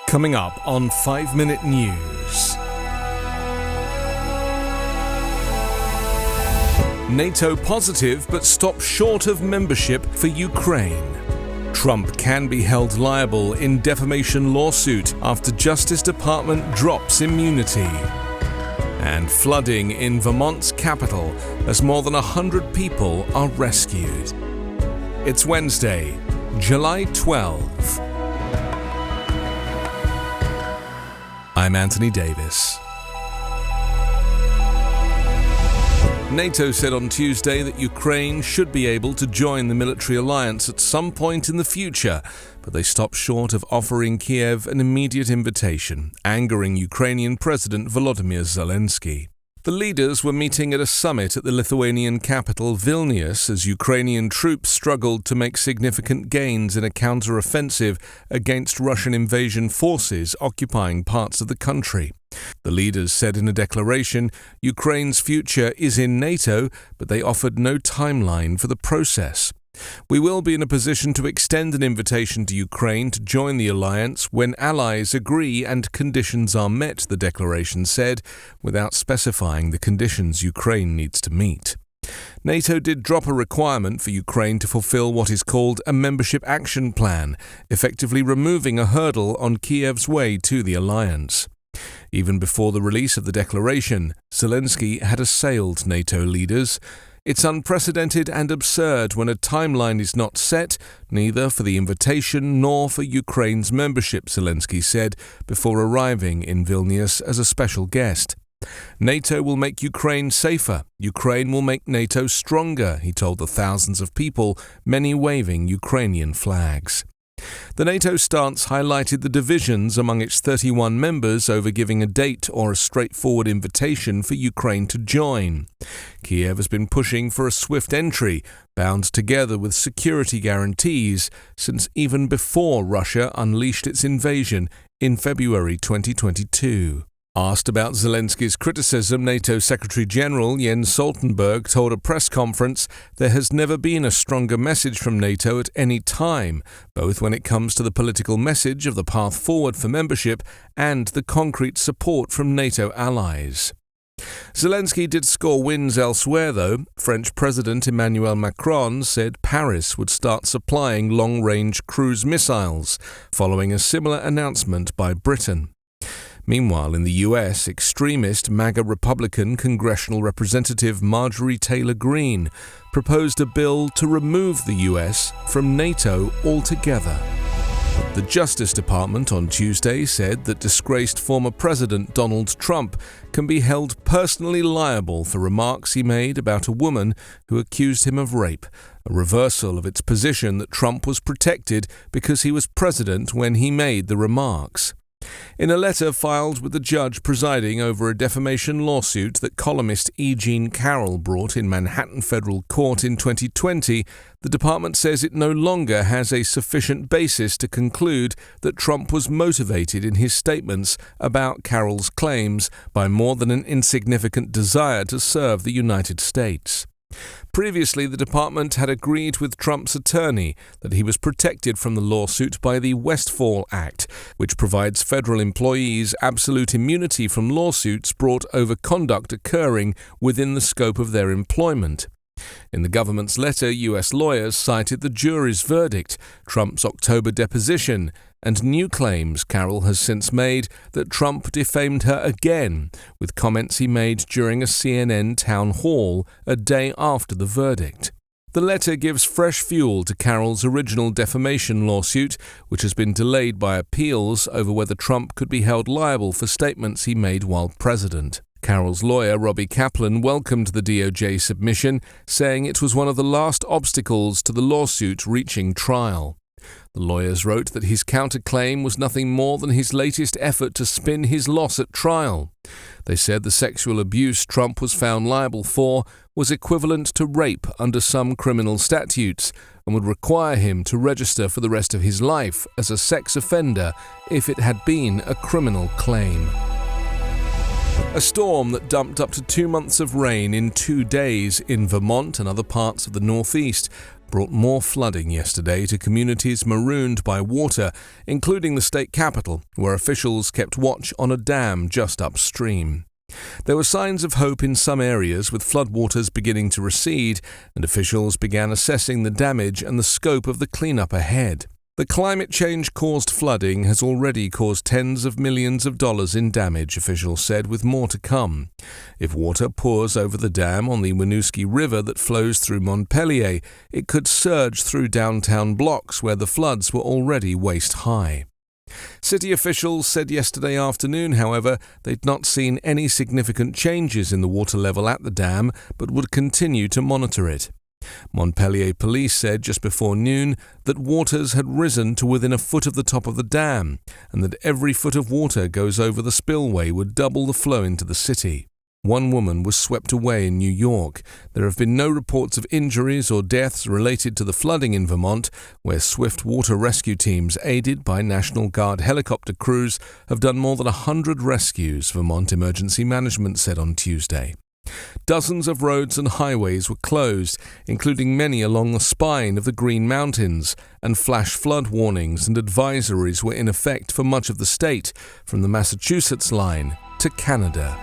Coming up on 5 Minute News. NATO positive but stops short of membership for Ukraine. Trump can be held liable in defamation lawsuit after Justice Department drops immunity. And flooding in Vermont's capital as more than 100 people are rescued. It's Wednesday, July 12. I'm Anthony Davis. NATO said on Tuesday that Ukraine should be able to join the military alliance at some point in the future, but they stopped short of offering Kiev an immediate invitation, angering Ukrainian President Volodymyr Zelensky. The leaders were meeting at a summit at the Lithuanian capital Vilnius as Ukrainian troops struggled to make significant gains in a counter-offensive against Russian invasion forces occupying parts of the country. The leaders said in a declaration, Ukraine's future is in NATO, but they offered no timeline for the process. We will be in a position to extend an invitation to Ukraine to join the alliance when allies agree and conditions are met, the declaration said, without specifying the conditions Ukraine needs to meet. NATO did drop a requirement for Ukraine to fulfill what is called a membership action plan, effectively removing a hurdle on Kiev's way to the alliance. Even before the release of the declaration, Zelensky had assailed NATO leaders. It's unprecedented and absurd when a timeline is not set, neither for the invitation nor for Ukraine's membership, Zelensky said before arriving in Vilnius as a special guest. NATO will make Ukraine safer. Ukraine will make NATO stronger, he told the thousands of people, many waving Ukrainian flags. The NATO stance highlighted the divisions among its 31 members over giving a date or a straightforward invitation for Ukraine to join. Kiev has been pushing for a swift entry, bound together with security guarantees, since even before Russia unleashed its invasion in February 2022. Asked about Zelensky's criticism, NATO Secretary-General Jens Stoltenberg told a press conference there has never been a stronger message from NATO at any time, both when it comes to the political message of the path forward for membership and the concrete support from NATO allies. Zelensky did score wins elsewhere, though. French President Emmanuel Macron said Paris would start supplying long-range cruise missiles, following a similar announcement by Britain. Meanwhile, in the U.S., extremist MAGA Republican congressional representative Marjorie Taylor Greene proposed a bill to remove the U.S. from NATO altogether. The Justice Department on Tuesday said that disgraced former President Donald Trump can be held personally liable for remarks he made about a woman who accused him of rape, a reversal of its position that Trump was protected because he was president when he made the remarks. In a letter filed with the judge presiding over a defamation lawsuit that columnist E. Jean Carroll brought in Manhattan Federal Court in 2020, the department says it no longer has a sufficient basis to conclude that Trump was motivated in his statements about Carroll's claims by more than an insignificant desire to serve the United States. Previously, the department had agreed with Trump's attorney that he was protected from the lawsuit by the Westfall Act, which provides federal employees absolute immunity from lawsuits brought over conduct occurring within the scope of their employment. In the government's letter, U.S. lawyers cited the jury's verdict, Trump's October deposition, and new claims Carroll has since made that Trump defamed her again, with comments he made during a CNN town hall a day after the verdict. The letter gives fresh fuel to Carroll's original defamation lawsuit, which has been delayed by appeals over whether Trump could be held liable for statements he made while president. Carroll's lawyer, Robbie Kaplan, welcomed the DOJ submission, saying it was one of the last obstacles to the lawsuit reaching trial. The lawyers wrote that his counterclaim was nothing more than his latest effort to spin his loss at trial. They said the sexual abuse Trump was found liable for was equivalent to rape under some criminal statutes and would require him to register for the rest of his life as a sex offender if it had been a criminal claim. A storm that dumped up to 2 months of rain in 2 days in Vermont and other parts of the northeast brought more flooding yesterday to communities marooned by water, including the state capital, where officials kept watch on a dam just upstream. There were signs of hope in some areas, with floodwaters beginning to recede, and officials began assessing the damage and the scope of the cleanup ahead. The climate change-caused flooding has already caused tens of millions of dollars in damage, officials said, with more to come. If water pours over the dam on the Winooski River that flows through Montpelier, it could surge through downtown blocks where the floods were already waist-high. City officials said yesterday afternoon, however, they'd not seen any significant changes in the water level at the dam, but would continue to monitor it. Montpelier police said just before noon that waters had risen to within a foot of the top of the dam, and that every foot of water goes over the spillway would double the flow into the city. One woman was swept away in New York. There have been no reports of injuries or deaths related to the flooding in Vermont, where swift water rescue teams aided by National Guard helicopter crews have done more than 100 rescues, Vermont Emergency Management said on Tuesday. Dozens of roads and highways were closed, including many along the spine of the Green Mountains, and flash flood warnings and advisories were in effect for much of the state, from the Massachusetts line to Canada.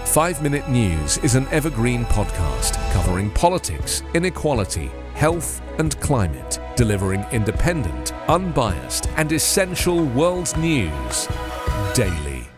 5-Minute News is an Evergreen podcast covering politics, inequality, health and climate, delivering independent, unbiased and essential world news daily.